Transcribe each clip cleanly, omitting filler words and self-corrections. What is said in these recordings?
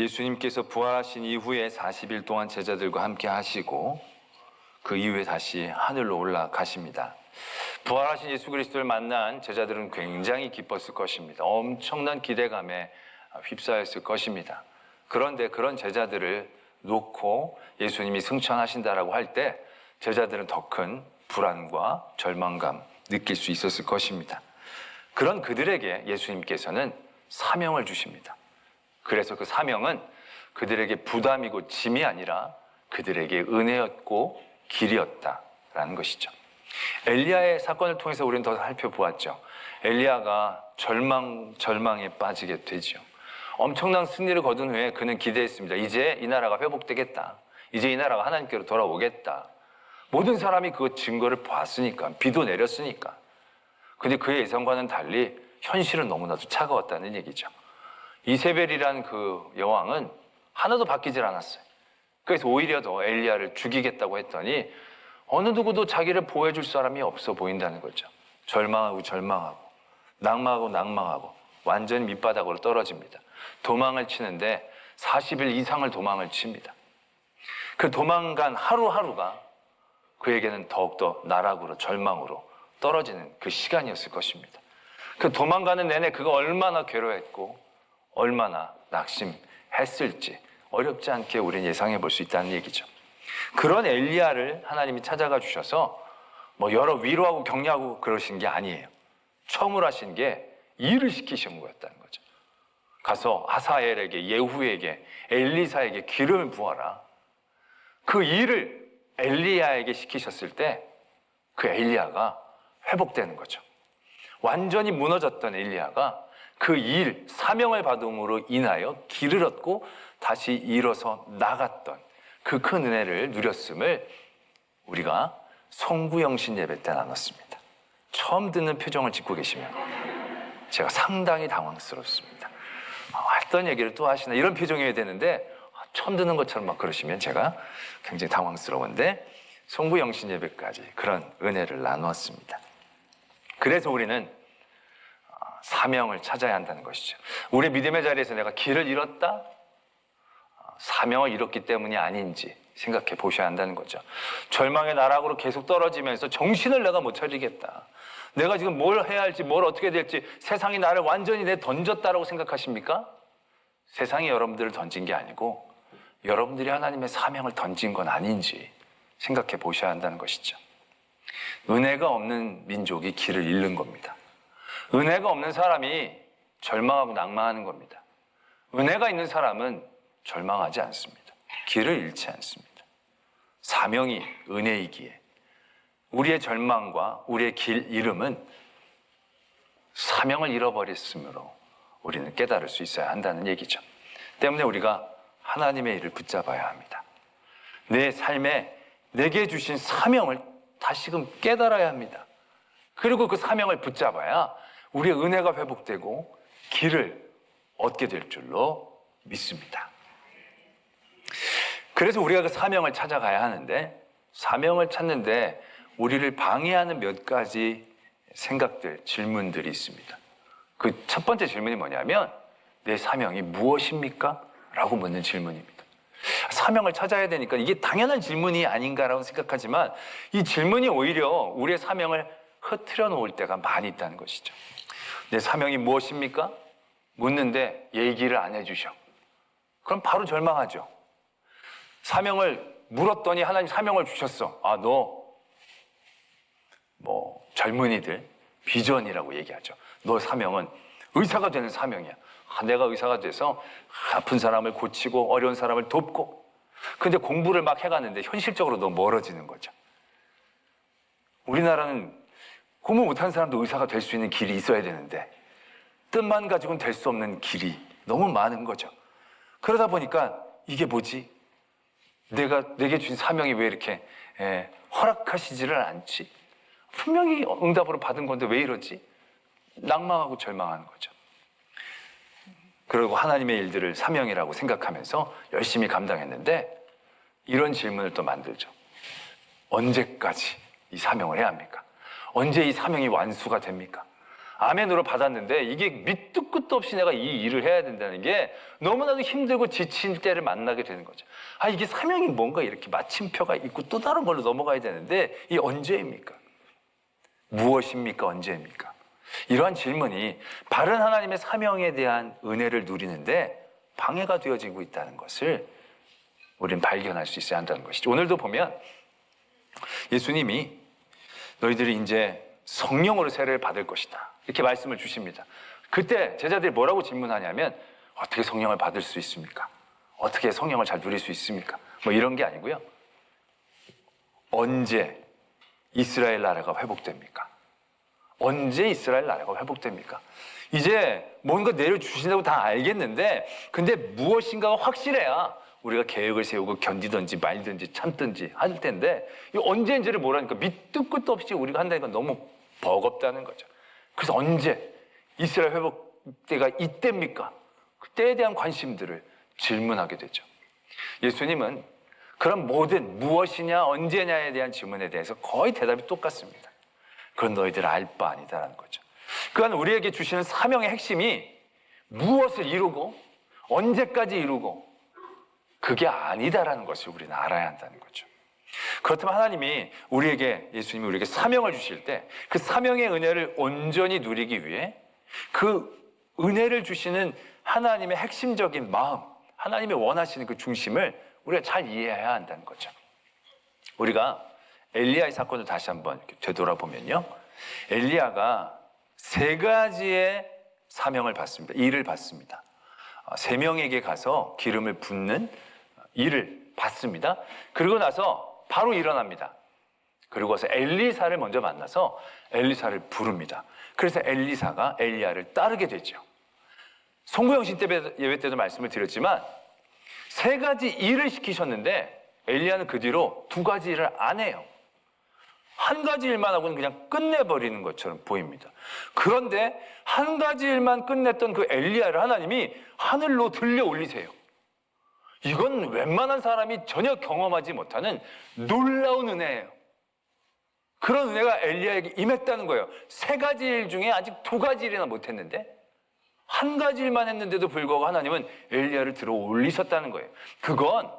예수님께서 부활하신 이후에 40일 동안 제자들과 함께 하시고 그 이후에 다시 하늘로 올라가십니다. 부활하신 예수 그리스도를 만난 제자들은 굉장히 기뻤을 것입니다. 엄청난 기대감에 휩싸였을 것입니다. 그런데 그런 제자들을 놓고 예수님이 승천하신다라고 할 때 제자들은 더 큰 불안과 절망감 느낄 수 있었을 것입니다. 그런 그들에게 예수님께서는 사명을 주십니다. 그래서 그 사명은 그들에게 부담이고 짐이 아니라 그들에게 은혜였고 길이었다라는 것이죠. 엘리야의 사건을 통해서 우리는 더 살펴보았죠. 엘리야가 절망에 빠지게 되죠. 엄청난 승리를 거둔 후에 그는 기대했습니다. 이제 이 나라가 회복되겠다. 이제 이 나라가 하나님께로 돌아오겠다. 모든 사람이 그 증거를 봤으니까, 비도 내렸으니까. 근데 그의 예상과는 달리 현실은 너무나도 차가웠다는 얘기죠. 이세벨이란 그 여왕은 하나도 바뀌질 않았어요. 그래서 오히려 더 엘리야를 죽이겠다고 했더니 어느 누구도 자기를 보호해줄 사람이 없어 보인다는 거죠. 절망하고 낭망하고 완전히 밑바닥으로 떨어집니다. 도망을 치는데 40일 이상을 도망을 칩니다. 그 도망간 하루하루가 그에게는 더욱더 나락으로 절망으로 떨어지는 그 시간이었을 것입니다. 그 도망가는 내내 그가 얼마나 괴로워했고 얼마나 낙심했을지 어렵지 않게 우리는 예상해 볼 수 있다는 얘기죠. 그런 엘리야를 하나님이 찾아가 주셔서 여러 위로하고 격려하고 그러신 게 아니에요. 처음으로 하신 게 일을 시키신 거였다는 거죠. 가서 하사엘에게, 예후에게, 엘리사에게 기름을 부어라. 그 일을 엘리야에게 시키셨을 때 그 엘리야가 회복되는 거죠. 완전히 무너졌던 엘리야가 그 일, 사명을 받음으로 인하여 길을 얻고 다시 일어서 나갔던 그 큰 은혜를 누렸음을 우리가 송구영신 예배 때 나눴습니다. 처음 듣는 표정을 짓고 계시면 제가 상당히 당황스럽습니다. 어떤 얘기를 또 하시나 이런 표정이어야 되는데 처음 듣는 것처럼 막 그러시면 제가 굉장히 당황스러운데 송구영신 예배까지 그런 은혜를 나누었습니다. 그래서 우리는 사명을 찾아야 한다는 것이죠. 우리 믿음의 자리에서 내가 길을 잃었다? 사명을 잃었기 때문이 아닌지 생각해 보셔야 한다는 거죠. 절망의 나락으로 계속 떨어지면서 정신을 내가 못 차리겠다. 내가 지금 뭘 해야 할지 뭘 어떻게 될지 세상이 나를 완전히 던졌다라고 생각하십니까? 세상이 여러분들을 던진 게 아니고 여러분들이 하나님의 사명을 던진 건 아닌지 생각해 보셔야 한다는 것이죠. 은혜가 없는 민족이 길을 잃는 겁니다. 은혜가 없는 사람이 절망하고 낭망하는 겁니다. 은혜가 있는 사람은 절망하지 않습니다. 길을 잃지 않습니다. 사명이 은혜이기에 우리의 절망과 우리의 길 잃음은 사명을 잃어버렸으므로 우리는 깨달을 수 있어야 한다는 얘기죠. 때문에 우리가 하나님의 일을 붙잡아야 합니다. 내 삶에 내게 주신 사명을 다시금 깨달아야 합니다. 그리고 그 사명을 붙잡아야 우리의 은혜가 회복되고 길을 얻게 될 줄로 믿습니다. 그래서 우리가 그 사명을 찾아가야 하는데 사명을 찾는데 우리를 방해하는 몇 가지 생각들, 질문들이 있습니다. 그 첫 번째 질문이 뭐냐면 내 사명이 무엇입니까? 라고 묻는 질문입니다. 사명을 찾아야 되니까 이게 당연한 질문이 아닌가라고 생각하지만 이 질문이 오히려 우리의 사명을 흐트려 놓을 때가 많이 있다는 것이죠. 내 사명이 무엇입니까? 묻는데 얘기를 안 해주셔. 그럼 바로 절망하죠. 사명을 물었더니 하나님 사명을 주셨어. 너 젊은이들 비전이라고 얘기하죠. 너 사명은 의사가 되는 사명이야. 내가 의사가 돼서 아픈 사람을 고치고 어려운 사람을 돕고 근데 공부를 막 해가는데 현실적으로 너무 멀어지는 거죠. 우리나라는 공부 못한 사람도 의사가 될 수 있는 길이 있어야 되는데 뜻만 가지고는 될 수 없는 길이 너무 많은 거죠. 그러다 보니까 이게 뭐지? 내게 주신 사명이 왜 이렇게 허락하시지를 않지? 분명히 응답으로 받은 건데 왜 이러지? 낭망하고 절망하는 거죠. 그리고 하나님의 일들을 사명이라고 생각하면서 열심히 감당했는데 이런 질문을 또 만들죠. 언제까지 이 사명을 해야 합니까? 언제 이 사명이 완수가 됩니까? 아멘으로 받았는데 이게 밑도 끝도 없이 내가 이 일을 해야 된다는 게 너무나도 힘들고 지칠 때를 만나게 되는 거죠. 이게 사명이 뭔가 이렇게 마침표가 있고 또 다른 걸로 넘어가야 되는데 이 언제입니까? 무엇입니까? 언제입니까? 이러한 질문이 바른 하나님의 사명에 대한 은혜를 누리는데 방해가 되어지고 있다는 것을 우리는 발견할 수 있어야 한다는 것이죠. 오늘도 보면 예수님이 너희들이 이제 성령으로 세례를 받을 것이다 이렇게 말씀을 주십니다. 그때 제자들이 뭐라고 질문하냐면 어떻게 성령을 받을 수 있습니까? 어떻게 성령을 잘 누릴 수 있습니까? 뭐 이런 게 아니고요. 언제 이스라엘 나라가 회복됩니까? 언제 이스라엘 나라가 회복됩니까? 이제 뭔가 내려주신다고 다 알겠는데 근데 무엇인가가 확실해야 우리가 계획을 세우고 견디든지 말든지 참든지 할 텐데 언제인지를 모르니까 밑도 끝도 없이 우리가 한다니까 너무 버겁다는 거죠. 그래서 언제 이스라엘 회복 때가 이때입니까? 그 때에 대한 관심들을 질문하게 되죠. 예수님은 그런 모든 무엇이냐 언제냐에 대한 질문에 대해서 거의 대답이 똑같습니다. 그건 너희들 알 바 아니다라는 거죠. 그러니까 우리에게 주시는 사명의 핵심이 무엇을 이루고 언제까지 이루고 그게 아니다라는 것을 우리는 알아야 한다는 거죠. 그렇다면 하나님이 예수님이 우리에게 사명을 주실 때 그 사명의 은혜를 온전히 누리기 위해 그 은혜를 주시는 하나님의 핵심적인 마음, 하나님이 원하시는 그 중심을 우리가 잘 이해해야 한다는 거죠. 우리가 엘리야의 사건을 다시 한번 되돌아보면요. 엘리야가 3가지의 사명을 받습니다. 일을 받습니다. 3명에게 가서 기름을 붓는 일을 받습니다. 그러고 나서 바로 일어납니다. 그리고 와서 엘리사를 먼저 만나서 엘리사를 부릅니다. 그래서 엘리사가 엘리야를 따르게 되죠. 송구영신 예배 때도 말씀을 드렸지만 3가지 일을 시키셨는데 엘리야는 그 뒤로 2가지 일을 안 해요. 1가지 일만 하고는 그냥 끝내버리는 것처럼 보입니다. 그런데 1가지 일만 끝냈던 그 엘리야를 하나님이 하늘로 들려 올리세요. 이건 웬만한 사람이 전혀 경험하지 못하는 놀라운 은혜예요. 그런 은혜가 엘리야에게 임했다는 거예요. 3가지 일 중에 아직 2가지 일이나 못했는데 1가지 일만 했는데도 불구하고 하나님은 엘리야를 들어 올리셨다는 거예요. 그건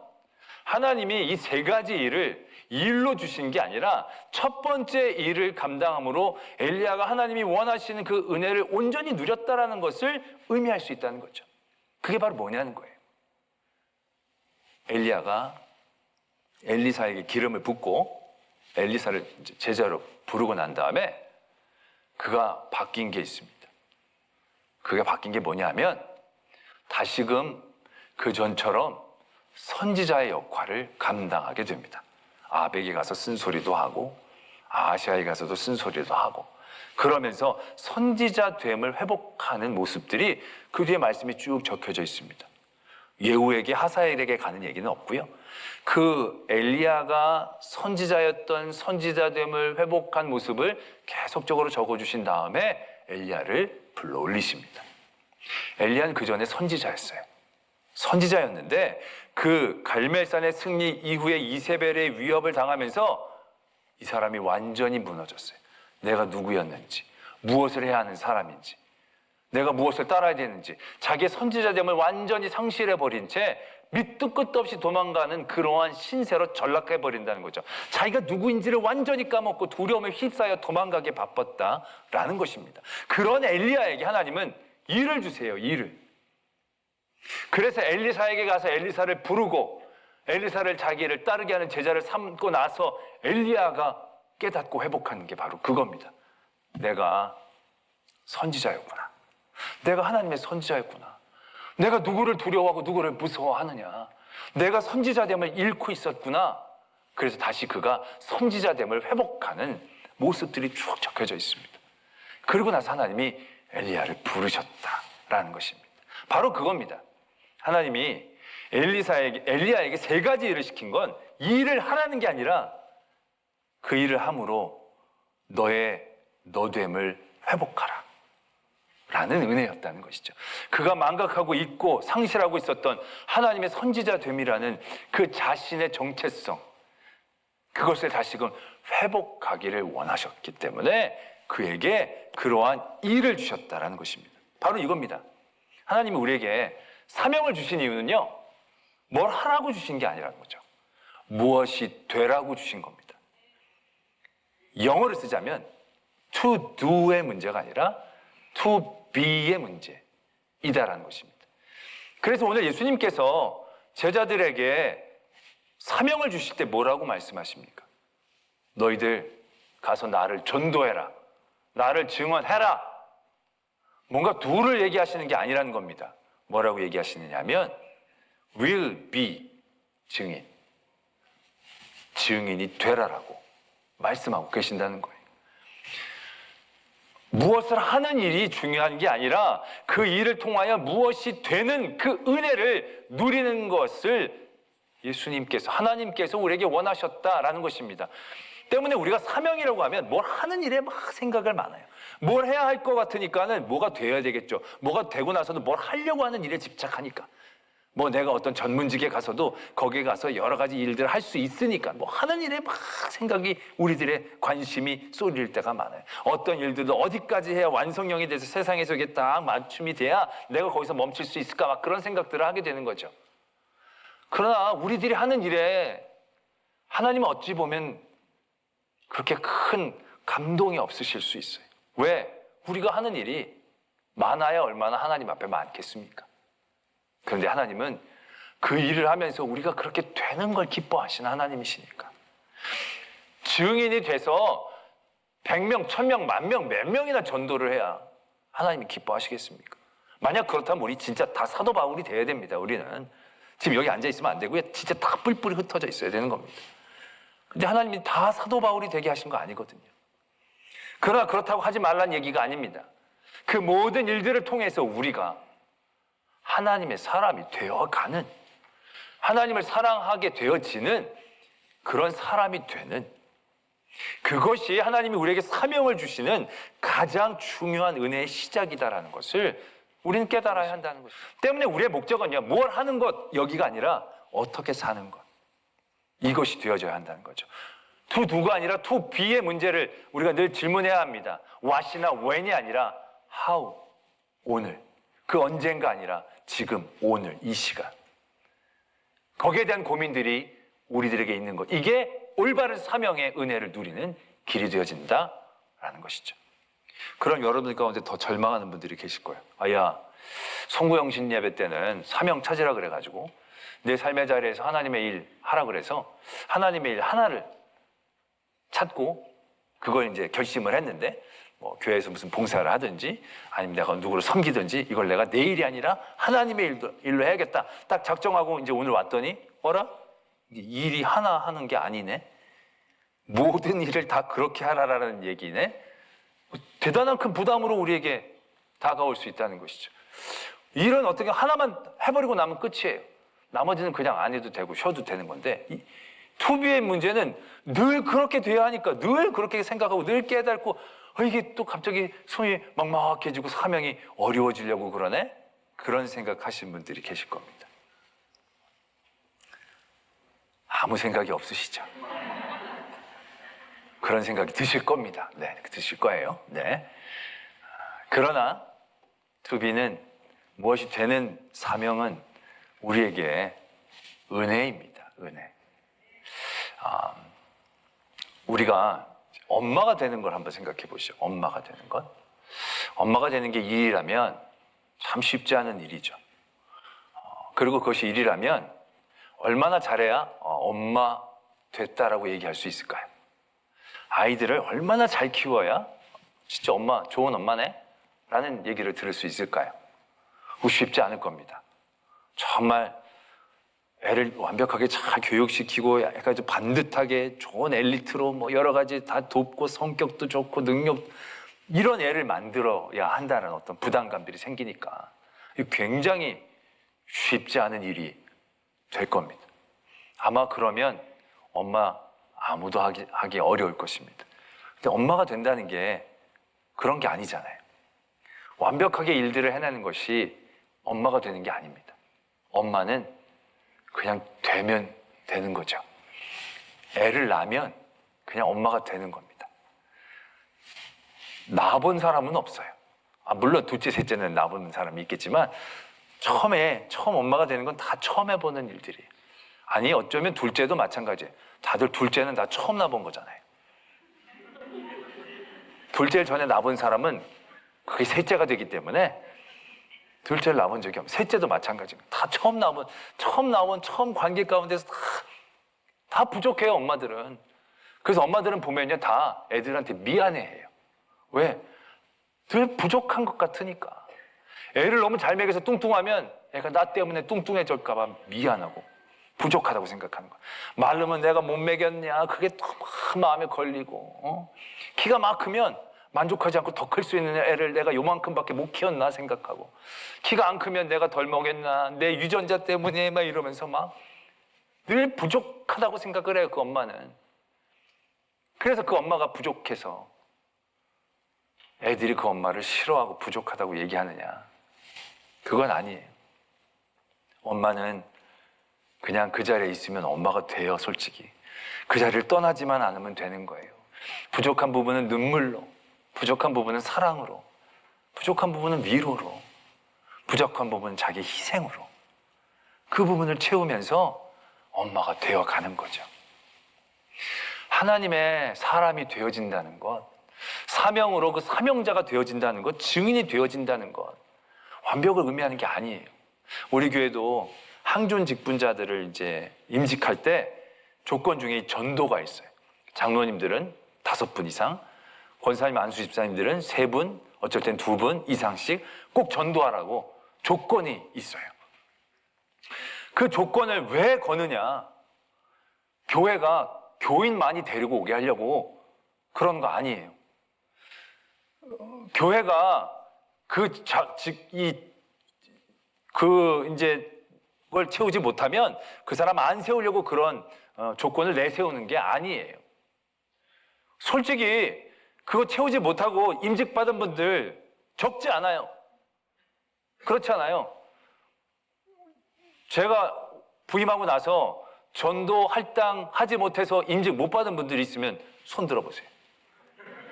하나님이 이 3가지 일을 일로 주신 게 아니라 첫 번째 일을 감당함으로 엘리야가 하나님이 원하시는 그 은혜를 온전히 누렸다라는 것을 의미할 수 있다는 거죠. 그게 바로 뭐냐는 거예요. 엘리야가 엘리사에게 기름을 붓고 엘리사를 제자로 부르고 난 다음에 그가 바뀐 게 있습니다. 그게 바뀐 게 뭐냐면 다시금 그 전처럼 선지자의 역할을 감당하게 됩니다. 아벡에 가서 쓴소리도 하고 아시아에 가서도 쓴소리도 하고 그러면서 선지자됨을 회복하는 모습들이 그 뒤에 말씀이 쭉 적혀져 있습니다. 예후에게 하사엘에게 가는 얘기는 없고요. 그 엘리야가 선지자였던 선지자됨을 회복한 모습을 계속적으로 적어주신 다음에 엘리야를 불러 올리십니다. 엘리야는 그 전에 선지자였어요. 선지자였는데 그 갈멜산의 승리 이후에 이세벨의 위협을 당하면서 이 사람이 완전히 무너졌어요. 내가 누구였는지, 무엇을 해야 하는 사람인지, 내가 무엇을 따라야 되는지 자기의 선지자됨을 완전히 상실해버린 채 밑도 끝도 없이 도망가는 그러한 신세로 전락해버린다는 거죠. 자기가 누구인지를 완전히 까먹고 두려움에 휩싸여 도망가게 바빴다라는 것입니다. 그런 엘리야에게 하나님은 일을 주세요. 일을. 그래서 엘리사에게 가서 엘리사를 부르고 엘리사를 자기를 따르게 하는 제자를 삼고 나서 엘리야가 깨닫고 회복하는 게 바로 그겁니다. 내가 선지자였구나. 내가 하나님의 선지자였구나. 내가 누구를 두려워하고 누구를 무서워하느냐. 내가 선지자됨을 잃고 있었구나. 그래서 다시 그가 선지자됨을 회복하는 모습들이 쭉 적혀져 있습니다. 그리고 나서 하나님이 엘리야를 부르셨다라는 것입니다. 바로 그겁니다. 하나님이 엘리야에게 3가지 일을 시킨 건 이 일을 하라는 게 아니라 그 일을 함으로 너의 너됨을 회복하라 라는 은혜였다는 것이죠. 그가 망각하고 잊고 상실하고 있었던 하나님의 선지자됨이라는 그 자신의 정체성, 그것을 다시금 회복하기를 원하셨기 때문에 그에게 그러한 일을 주셨다라는 것입니다. 바로 이겁니다. 하나님이 우리에게 사명을 주신 이유는요, 뭘 하라고 주신 게 아니라는 거죠. 무엇이 되라고 주신 겁니다. 영어를 쓰자면 to do의 문제가 아니라 to be의 문제이다라는 것입니다. 그래서 오늘 예수님께서 제자들에게 사명을 주실 때 뭐라고 말씀하십니까? 너희들 가서 나를 전도해라. 나를 증언해라. 뭔가 do를 얘기하시는 게 아니라는 겁니다. 뭐라고 얘기하시느냐면 will be 증인. 증인이 되라라고 말씀하고 계신다는 거예요. 무엇을 하는 일이 중요한 게 아니라 그 일을 통하여 무엇이 되는 그 은혜를 누리는 것을 예수님께서, 하나님께서 우리에게 원하셨다라는 것입니다. 때문에 우리가 사명이라고 하면 뭘 하는 일에 막 생각을 많아요. 뭘 해야 할 것 같으니까는 뭐가 돼야 되겠죠. 뭐가 되고 나서도 뭘 하려고 하는 일에 집착하니까. 뭐 내가 어떤 전문직에 가서도 거기에 가서 여러 가지 일들을 할 수 있으니까 뭐 하는 일에 막 생각이, 우리들의 관심이 쏠릴 때가 많아요. 어떤 일들도 어디까지 해야 완성형이 돼서 세상에서 이게 딱 맞춤이 돼야 내가 거기서 멈출 수 있을까, 막 그런 생각들을 하게 되는 거죠. 그러나 우리들이 하는 일에 하나님은 어찌 보면 그렇게 큰 감동이 없으실 수 있어요. 왜? 우리가 하는 일이 많아야 얼마나 하나님 앞에 많겠습니까? 그런데 하나님은 그 일을 하면서 우리가 그렇게 되는 걸 기뻐하시는 하나님이시니까. 증인이 돼서 100명, 1000명, 10,000명, 몇 명이나 전도를 해야 하나님이 기뻐하시겠습니까? 만약 그렇다면 우리 진짜 다 사도 바울이 돼야 됩니다. 우리는 지금 여기 앉아 있으면 안 되고요. 진짜 다 뿔뿔이 흩어져 있어야 되는 겁니다. 근데 하나님이 다 사도 바울이 되게 하신 거 아니거든요. 그러나 그렇다고 하지 말라는 얘기가 아닙니다. 그 모든 일들을 통해서 우리가 하나님의 사람이 되어가는, 하나님을 사랑하게 되어지는 그런 사람이 되는, 그것이 하나님이 우리에게 사명을 주시는 가장 중요한 은혜의 시작이다라는 것을 우리는 깨달아야 한다는 것이죠. 때문에 우리의 목적은요, 뭘 하는 것, 여기가 아니라 어떻게 사는 것, 이것이 되어져야 한다는 거죠. to do가 아니라 to be의 문제를 우리가 늘 질문해야 합니다. what이나 when이 아니라 how, 오늘, 그 언젠가 아니라 지금, 오늘, 이 시간. 거기에 대한 고민들이 우리들에게 있는 것, 이게 올바른 사명의 은혜를 누리는 길이 되어진다라는 것이죠. 그럼 여러분들 가운데 더 절망하는 분들이 계실 거예요. 아야, 송구영신 예배 때는 사명 찾으라 그래가지고 내 삶의 자리에서 하나님의 일 하라 그래서 하나님의 일 하나를 찾고 그걸 이제 결심을 했는데, 뭐 교회에서 무슨 봉사를 하든지 아니면 내가 누구를 섬기든지 이걸 내가 내 일이 아니라 하나님의 일로 해야겠다 딱 작정하고 이제 오늘 왔더니 어라? 일이 하나 하는 게 아니네. 모든 일을 다 그렇게 하라라는 얘기네. 대단한 큰 부담으로 우리에게 다가올 수 있다는 것이죠. 일은 어떻게 하나만 해버리고 나면 끝이에요. 나머지는 그냥 안 해도 되고 쉬어도 되는 건데, 이 투비의 문제는 늘 그렇게 돼야 하니까 늘 그렇게 생각하고 늘 깨닫고 이게 또 갑자기 손이 막막해지고 사명이 어려워지려고 그러네? 그런 생각하시는 분들이 계실 겁니다. 아무 생각이 없으시죠? 그런 생각이 드실 겁니다. 네, 드실 거예요. 네. 그러나 투비는 무엇이 되는 사명은 우리에게 은혜입니다. 은혜. 우리가 엄마가 되는 걸 한번 생각해 보시죠. 엄마가 되는 것. 엄마가 되는 게 일이라면 참 쉽지 않은 일이죠. 그리고 그것이 일이라면 얼마나 잘해야 엄마 됐다라고 얘기할 수 있을까요? 아이들을 얼마나 잘 키워야 진짜 엄마, 좋은 엄마네? 라는 얘기를 들을 수 있을까요? 그거 쉽지 않을 겁니다. 정말 애를 완벽하게 잘 교육시키고 약간 좀 반듯하게 좋은 엘리트로 뭐 여러 가지 다 돕고 성격도 좋고 능력, 이런 애를 만들어야 한다는 어떤 부담감들이 생기니까 굉장히 쉽지 않은 일이 될 겁니다. 아마 그러면 엄마 아무도 하기 어려울 것입니다. 근데 엄마가 된다는 게 그런 게 아니잖아요. 완벽하게 일들을 해내는 것이 엄마가 되는 게 아닙니다. 엄마는 그냥 되면 되는 거죠. 애를 낳으면 그냥 엄마가 되는 겁니다. 낳아본 사람은 없어요. 물론 둘째, 셋째는 낳아본 사람이 있겠지만 처음 엄마가 되는 건 다 처음 해보는 일들이에요. 아니 어쩌면 둘째도 마찬가지예요. 다들 둘째는 다 처음 낳아본 거잖아요. 둘째를 전에 낳아본 사람은 그게 셋째가 되기 때문에 둘째를 낳아본 적이 없어요. 셋째도 마찬가지입니다. 다 처음 나온 관계 가운데서 다 부족해요, 엄마들은. 그래서 엄마들은 보면요, 다 애들한테 미안해해요. 왜? 늘 부족한 것 같으니까. 애를 너무 잘 먹여서 뚱뚱하면 애가 나 때문에 뚱뚱해질까 봐 미안하고 부족하다고 생각하는 거야. 마르면 내가 못 먹였냐, 그게 또 마음에 걸리고, 키가 막 크면 만족하지 않고 더 클 수 있는 애를 내가 요만큼밖에 못 키웠나 생각하고, 키가 안 크면 내가 덜 먹였나, 내 유전자 때문에 막 이러면서 막 늘 부족하다고 생각을 해요, 그 엄마는. 그래서 그 엄마가 부족해서 애들이 그 엄마를 싫어하고 부족하다고 얘기하느냐? 그건 아니에요. 엄마는 그냥 그 자리에 있으면 엄마가 돼요, 솔직히. 그 자리를 떠나지만 않으면 되는 거예요. 부족한 부분은 눈물로, 부족한 부분은 사랑으로, 부족한 부분은 위로로, 부족한 부분은 자기 희생으로 그 부분을 채우면서 엄마가 되어가는 거죠. 하나님의 사람이 되어진다는 것, 사명으로 그 사명자가 되어진다는 것, 증인이 되어진다는 것, 완벽을 의미하는 게 아니에요. 우리 교회도 항존 직분자들을 이제 임직할 때 조건 중에 전도가 있어요. 장로님들은 5분 이상, 권사님, 안수 집사님들은 3분, 어쩔 땐 2분 이상씩 꼭 전도하라고 조건이 있어요. 그 조건을 왜 거느냐? 교회가 교인 많이 데리고 오게 하려고 그런 거 아니에요. 교회가 그걸 채우지 못하면 그 사람 안 세우려고 그런 조건을 내세우는 게 아니에요. 솔직히 그거 채우지 못하고 임직받은 분들 적지 않아요. 그렇지 않아요? 제가 부임하고 나서 전도 할당하지 못해서 임직 못 받은 분들이 있으면 손 들어보세요.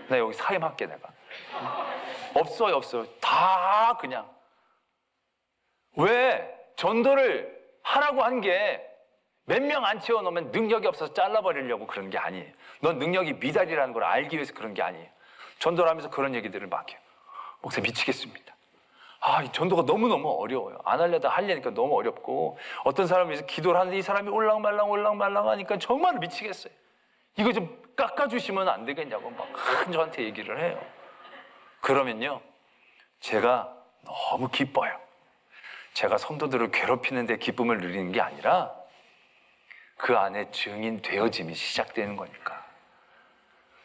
나 여기 사임할게 내가. 없어요. 다 그냥. 왜? 전도를 하라고 한 게 몇 명 안 채워놓으면 능력이 없어서 잘라버리려고 그런 게 아니에요. 넌 능력이 미달이라는 걸 알기 위해서 그런 게 아니에요. 전도를 하면서 그런 얘기들을 막 해요. 목사님 미치겠습니다. 이 전도가 너무너무 어려워요. 안 하려다 하려니까 너무 어렵고, 어떤 사람이 위해서 기도를 하는데 이 사람이 올랑말랑 하니까 정말 미치겠어요. 이거 좀 깎아주시면 안 되겠냐고 막 저한테 얘기를 해요. 그러면요, 제가 너무 기뻐요. 제가 성도들을 괴롭히는 데 기쁨을 누리는 게 아니라 그 안에 증인 되어짐이 시작되는 거니까.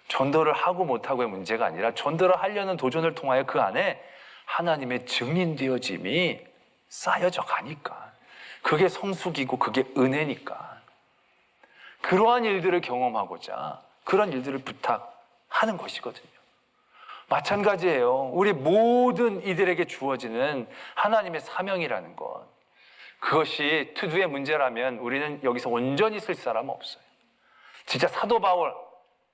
전도를 하고 못하고의 문제가 아니라 전도를 하려는 도전을 통하여 그 안에 하나님의 증인 되어짐이 쌓여져 가니까. 그게 성숙이고 그게 은혜니까. 그러한 일들을 경험하고자 그런 일들을 부탁하는 것이거든요. 마찬가지예요. 우리 모든 이들에게 주어지는 하나님의 사명이라는 것, 그것이 투두의 문제라면 우리는 여기서 온전히 쓸 사람은 없어요. 진짜 사도 바울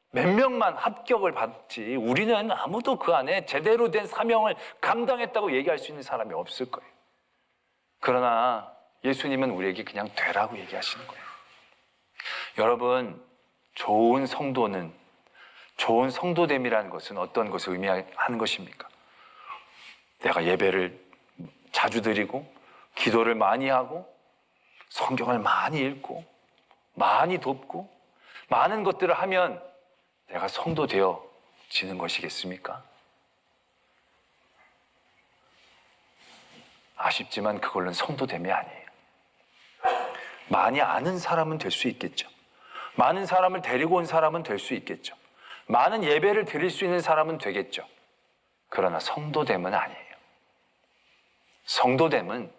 몇 명만 합격을 받지 우리는 아무도 그 안에 제대로 된 사명을 감당했다고 얘기할 수 있는 사람이 없을 거예요. 그러나 예수님은 우리에게 그냥 되라고 얘기하시는 거예요. 여러분, 좋은 성도됨이라는 것은 어떤 것을 의미하는 것입니까? 내가 예배를 자주 드리고 기도를 많이 하고 성경을 많이 읽고 많이 돕고 많은 것들을 하면 내가 성도 되어지는 것이겠습니까? 아쉽지만 그걸로는 성도됨이 아니에요. 많이 아는 사람은 될 수 있겠죠. 많은 사람을 데리고 온 사람은 될 수 있겠죠. 많은 예배를 드릴 수 있는 사람은 되겠죠. 그러나 성도됨은 아니에요. 성도됨은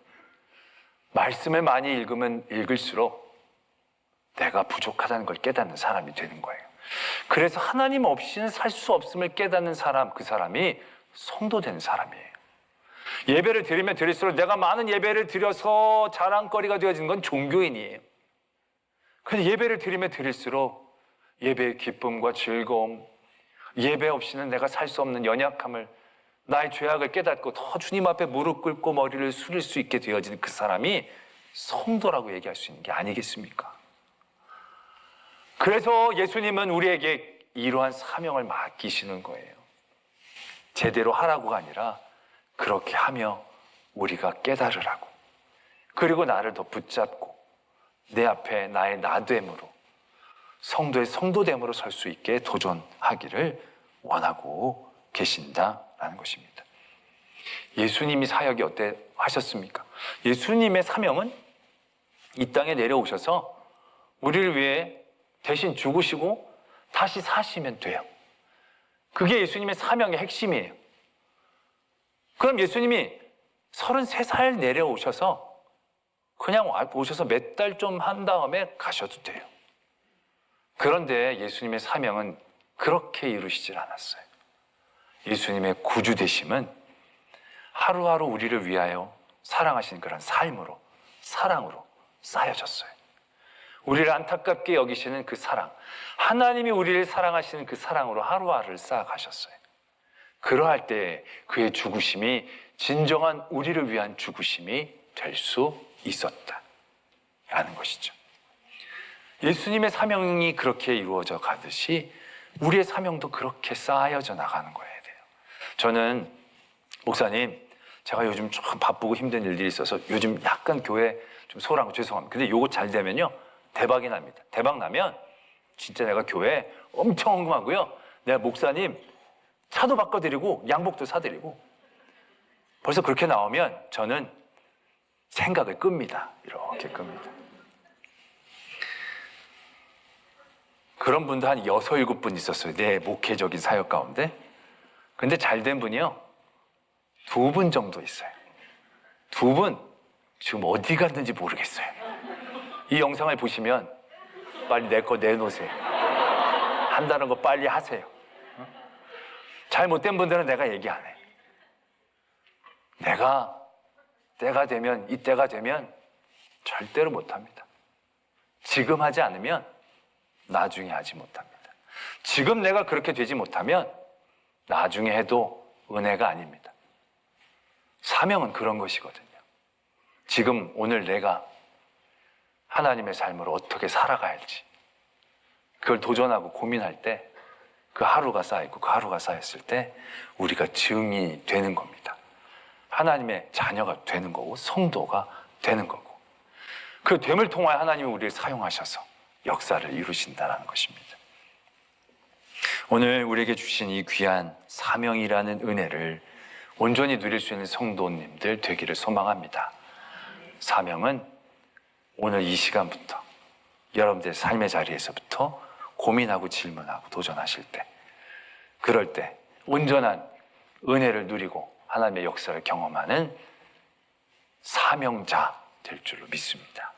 말씀을 많이 읽으면 읽을수록 내가 부족하다는 걸 깨닫는 사람이 되는 거예요. 그래서 하나님 없이는 살 수 없음을 깨닫는 사람, 그 사람이 성도된 사람이에요. 예배를 드리면 드릴수록 내가 많은 예배를 드려서 자랑거리가 되어지는 건 종교인이에요. 그런데 예배를 드리면 드릴수록 예배의 기쁨과 즐거움, 예배 없이는 내가 살 수 없는 연약함을, 나의 죄악을 깨닫고 더 주님 앞에 무릎 꿇고 머리를 숙일 수 있게 되어지는 그 사람이 성도라고 얘기할 수 있는 게 아니겠습니까? 그래서 예수님은 우리에게 이러한 사명을 맡기시는 거예요. 제대로 하라고가 아니라 그렇게 하며 우리가 깨달으라고, 그리고 나를 더 붙잡고 내 앞에 나의 나됨으로, 성도의 성도됨으로 설 수 있게 도전하기를 원하고 계신다라는 것입니다. 예수님이 사역이 어때 하셨습니까? 예수님의 사명은 이 땅에 내려오셔서 우리를 위해 대신 죽으시고 다시 사시면 돼요. 그게 예수님의 사명의 핵심이에요. 그럼 예수님이 33살 내려오셔서 그냥 오셔서 몇 달 좀 한 다음에 가셔도 돼요. 그런데 예수님의 사명은 그렇게 이루시질 않았어요. 예수님의 구주 되심은 하루하루 우리를 위하여 사랑하신 그런 삶으로, 사랑으로 쌓여졌어요. 우리를 안타깝게 여기시는 그 사랑, 하나님이 우리를 사랑하시는 그 사랑으로 하루하루를 쌓아가셨어요. 그러할 때 그의 죽으심이 진정한 우리를 위한 죽으심이 될 수 있었다라는 것이죠. 예수님의 사명이 그렇게 이루어져 가듯이 우리의 사명도 그렇게 쌓여져 나가는 거예요. 저는 목사님, 제가 요즘 좀 바쁘고 힘든 일들이 있어서 요즘 약간 교회 좀 소홀한 거 죄송합니다. 근데 요거 잘 되면요 대박이 납니다. 대박 나면 진짜 내가 교회 엄청 헌금하고요, 내가 목사님 차도 바꿔드리고 양복도 사드리고, 벌써 그렇게 나오면 저는 생각을 끕니다. 이렇게 끕니다. 그런 분도 한 6, 7분 있었어요. 내 목회적인 사역 가운데. 근데 잘된 분이요 2분 정도 있어요. 2분 지금 어디 갔는지 모르겠어요. 이 영상을 보시면 빨리 내 거 내놓으세요. 한다는 거 빨리 하세요. 잘못된 분들은 내가 얘기 안 해. 내가 때가 되면, 이때가 되면 절대로 못합니다. 지금 하지 않으면 나중에 하지 못합니다. 지금 내가 그렇게 되지 못하면 나중에 해도 은혜가 아닙니다. 사명은 그런 것이거든요. 지금 오늘 내가 하나님의 삶으로 어떻게 살아가야 할지, 그걸 도전하고 고민할 때 그 하루가 쌓이고 그 하루가 쌓였을 때 우리가 증인이 되는 겁니다. 하나님의 자녀가 되는 거고 성도가 되는 거고, 그 됨을 통하여 하나님이 우리를 사용하셔서 역사를 이루신다는 것입니다. 오늘 우리에게 주신 이 귀한 사명이라는 은혜를 온전히 누릴 수 있는 성도님들 되기를 소망합니다. 사명은 오늘 이 시간부터 여러분들의 삶의 자리에서부터 고민하고 질문하고 도전하실 때, 그럴 때 온전한 은혜를 누리고 하나님의 역사를 경험하는 사명자 될 줄로 믿습니다.